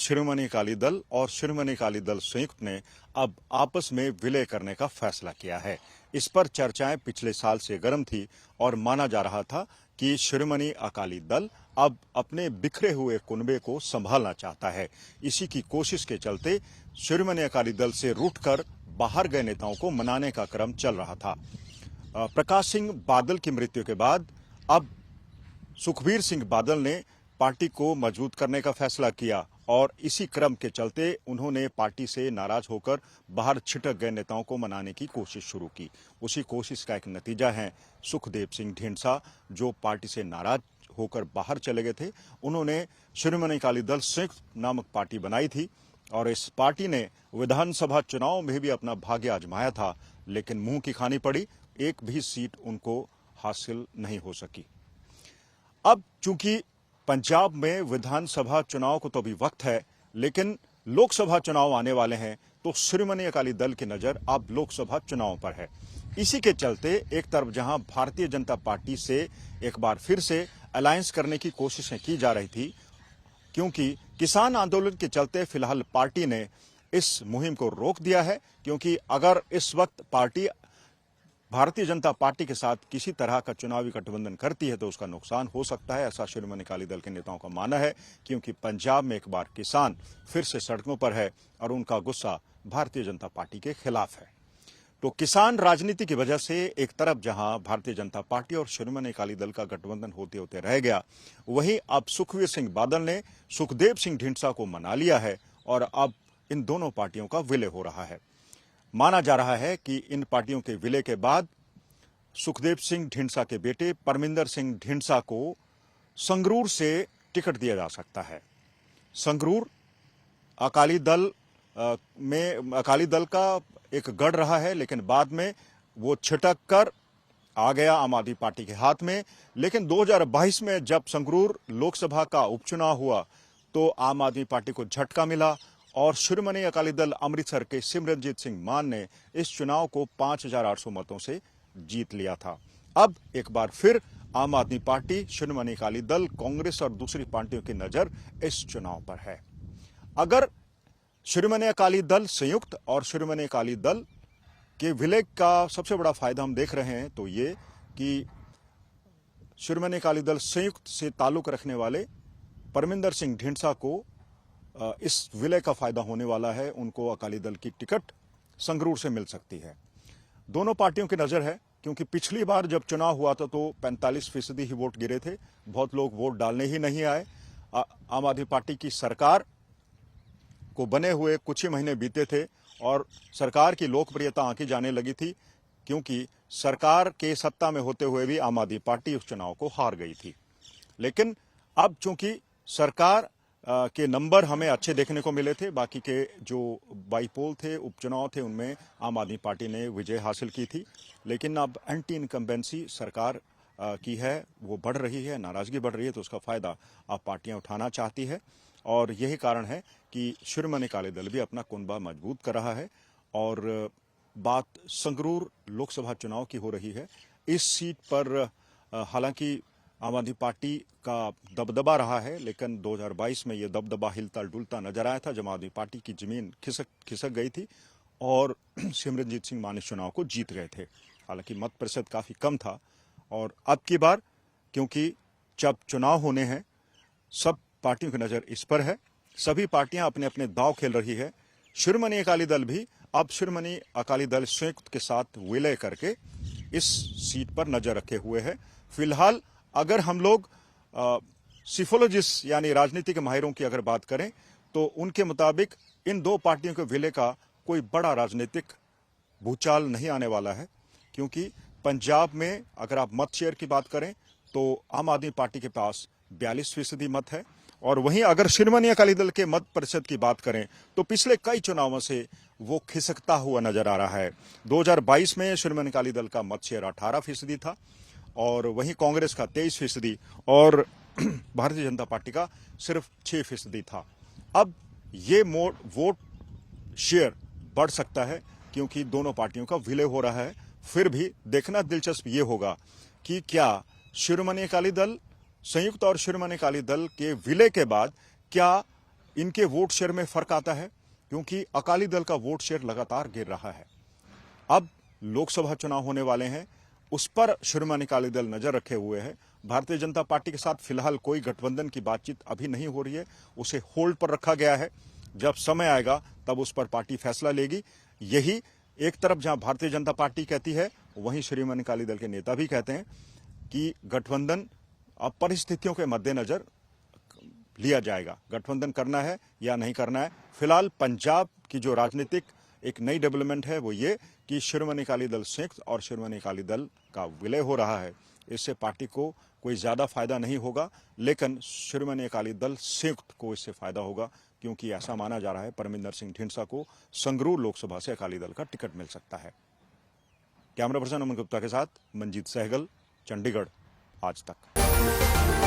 शिरोमणि अकाली दल और शिरोमणि अकाली दल संयुक्त ने अब आपस में विलय करने का फैसला किया है। इस पर चर्चाएं पिछले साल से गर्म थी और माना जा रहा था कि शिरोमणि अकाली दल अब अपने बिखरे हुए कुनबे को संभालना चाहता है। इसी की कोशिश के चलते शिरोमणि अकाली दल से रूठकर बाहर गए नेताओं को मनाने का क्रम चल रहा था। प्रकाश सिंह बादल की मृत्यु के बाद अब सुखबीर सिंह बादल ने पार्टी को मजबूत करने का फैसला किया और इसी क्रम के चलते उन्होंने पार्टी से नाराज होकर बाहर छिटक गए नेताओं को मनाने की कोशिश शुरू की। उसी कोशिश का एक नतीजा है सुखदेव सिंह ढींडसा, जो पार्टी से नाराज होकर बाहर चले गए थे। उन्होंने शिरोमणि अकाली दल संयुक्त नामक पार्टी बनाई थी और इस पार्टी ने विधानसभा चुनाव में भी अपना भाग्य आजमाया था, लेकिन मुंह की खानी पड़ी। एक भी सीट उनको हासिल नहीं हो सकी। अब चूंकि पंजाब में विधानसभा चुनाव को तो अभी वक्त है, लेकिन लोकसभा चुनाव आने वाले हैं, तो शिरोमणि अकाली दल की नजर अब लोकसभा चुनाव पर है। इसी के चलते एक तरफ जहां भारतीय जनता पार्टी से एक बार फिर से अलायंस करने की कोशिशें की जा रही थी, क्योंकि किसान आंदोलन के चलते फिलहाल पार्टी ने इस मुहिम को रोक दिया है, क्योंकि अगर इस वक्त पार्टी भारतीय जनता पार्टी के साथ किसी तरह का चुनावी गठबंधन करती है तो उसका नुकसान हो सकता है, ऐसा शिरोमणि अकाली दल के नेताओं का मानना है। क्योंकि पंजाब में एक बार किसान फिर से सड़कों पर है और उनका गुस्सा भारतीय जनता पार्टी के खिलाफ है। तो किसान राजनीति की वजह से एक तरफ जहां भारतीय जनता पार्टी और शिरोमणि अकाली दल का गठबंधन होते होते रह गया, वहीं अब सुखबीर सिंह बादल ने सुखदेव सिंह ढींडसा को मना लिया है और अब इन दोनों पार्टियों का विलय हो रहा है। माना जा रहा है कि इन पार्टियों के विलय के बाद सुखदेव सिंह ढींडसा के बेटे परमिंदर सिंह ढींडसा को संगरूर से टिकट दिया जा सकता है। संगरूर अकाली दल का एक गढ़ रहा है, लेकिन बाद में वो छिटक कर आ गया आम आदमी पार्टी के हाथ में। लेकिन 2022 में जब संगरूर लोकसभा का उपचुनाव हुआ तो आम आदमी पार्टी को झटका मिला और शिरोमणि अकाली दल अमृतसर के सिमरनजीत सिंह मान ने इस चुनाव को 5800 मतों से जीत लिया था। अब एक बार फिर आम आदमी पार्टी, शिरोमणि अकाली दल, कांग्रेस और दूसरी पार्टियों की नजर इस चुनाव पर है। अगर शिरोमणि अकाली दल संयुक्त और शिरोमणि अकाली दल के विलय का सबसे बड़ा फायदा हम देख रहे हैं तो ये कि शिरोमणि अकाली दल संयुक्त से ताल्लुक रखने वाले परमिंदर सिंह ढींडसा को इस विलय का फायदा होने वाला है। उनको अकाली दल की टिकट संगरूर से मिल सकती है। दोनों पार्टियों की नजर है, क्योंकि पिछली बार जब चुनाव हुआ था तो 45% ही वोट गिरे थे, बहुत लोग वोट डालने ही नहीं आए। आम आदमी पार्टी की सरकार को बने हुए कुछ ही महीने बीते थे और सरकार की लोकप्रियता आंकी जाने लगी थी, क्योंकि सरकार के सत्ता में होते हुए भी आम आदमी पार्टी उस चुनाव को हार गई थी। लेकिन अब चूंकि सरकार के नंबर हमें अच्छे देखने को मिले थे, बाकी के जो बाईपोल थे, उपचुनाव थे, उनमें आम आदमी पार्टी ने विजय हासिल की थी। लेकिन अब एंटी इनकम्बेंसी सरकार की है, वो बढ़ रही है, नाराजगी बढ़ रही है, तो उसका फायदा अब पार्टियां उठाना चाहती है और यही कारण है कि शिरोमणि अकाली दल भी अपना कुनबा मजबूत कर रहा है। और बात संगरूर लोकसभा चुनाव की हो रही है। इस सीट पर हालांकि आम आदमी पार्टी का दबदबा रहा है, लेकिन 2022 में यह दबदबा हिलता डुलता नजर आया था जब आम आदमी पार्टी की जमीन खिसक गई थी और सिमरनजीत सिंह मान इस चुनाव को जीत गए थे। हालांकि मत प्रतिशत काफी कम था और अब की बार क्योंकि जब चुनाव होने हैं, सब पार्टियों की नजर इस पर है, सभी पार्टियां अपने अपने दांव खेल रही है। शिरोमणि अकाली दल भी अब शिरोमणि अकाली दल संयुक्त के साथ विलय करके इस सीट पर नजर रखे हुए है। फिलहाल अगर हम लोग सिफोलॉजिस्ट यानी राजनीति के माहिरों की अगर बात करें तो उनके मुताबिक इन दो पार्टियों के विलय का कोई बड़ा राजनीतिक भूचाल नहीं आने वाला है, क्योंकि पंजाब में अगर आप मत शेयर की बात करें तो आम आदमी पार्टी के पास 42% मत है और वहीं अगर शिरोमणि अकाली दल के मत प्रतिशत की बात करें तो पिछले कई चुनावों से वो खिसकता हुआ नजर आ रहा है। 2022 में शिरोमणि अकाली दल का मत शेयर 18% था और वहीं कांग्रेस का 23% और भारतीय जनता पार्टी का सिर्फ 6% था। अब ये वोट शेयर बढ़ सकता है क्योंकि दोनों पार्टियों का विलय हो रहा है। फिर भी देखना दिलचस्प ये होगा कि क्या शिरोमणि अकाली दल संयुक्त और शिरोमणि अकाली दल के विलय के बाद क्या इनके वोट शेयर में फर्क आता है, क्योंकि अकाली दल का वोट शेयर लगातार गिर रहा है। अब लोकसभा चुनाव होने वाले हैं, उस पर शिरोमणि अकाली दल नजर रखे हुए है। भारतीय जनता पार्टी के साथ फिलहाल कोई गठबंधन की बातचीत अभी नहीं हो रही है, उसे होल्ड पर रखा गया है। जब समय आएगा तब उस पर पार्टी फैसला लेगी। यही एक तरफ जहां भारतीय जनता पार्टी कहती है, वहीं शिरोमणि अकाली दल के नेता भी कहते हैं कि गठबंधन अब परिस्थितियों के मद्देनजर लिया जाएगा। गठबंधन करना है या नहीं करना है। फिलहाल पंजाब की जो राजनीतिक एक नई डेवलपमेंट है वो ये कि शिरोमणि अकाली दल संयुक्त और शिरोमणि अकाली दल का विलय हो रहा है। इससे पार्टी को कोई ज्यादा फायदा नहीं होगा, लेकिन शिरोमणि अकाली दल संयुक्त को इससे फायदा होगा, क्योंकि ऐसा माना जा रहा है परमिंदर सिंह ढींडसा को संगरूर लोकसभा से अकाली दल का टिकट मिल सकता है। कैमरा पर्सन अमन गुप्ता के साथ मंजीत सहगल, चंडीगढ़, आज तक।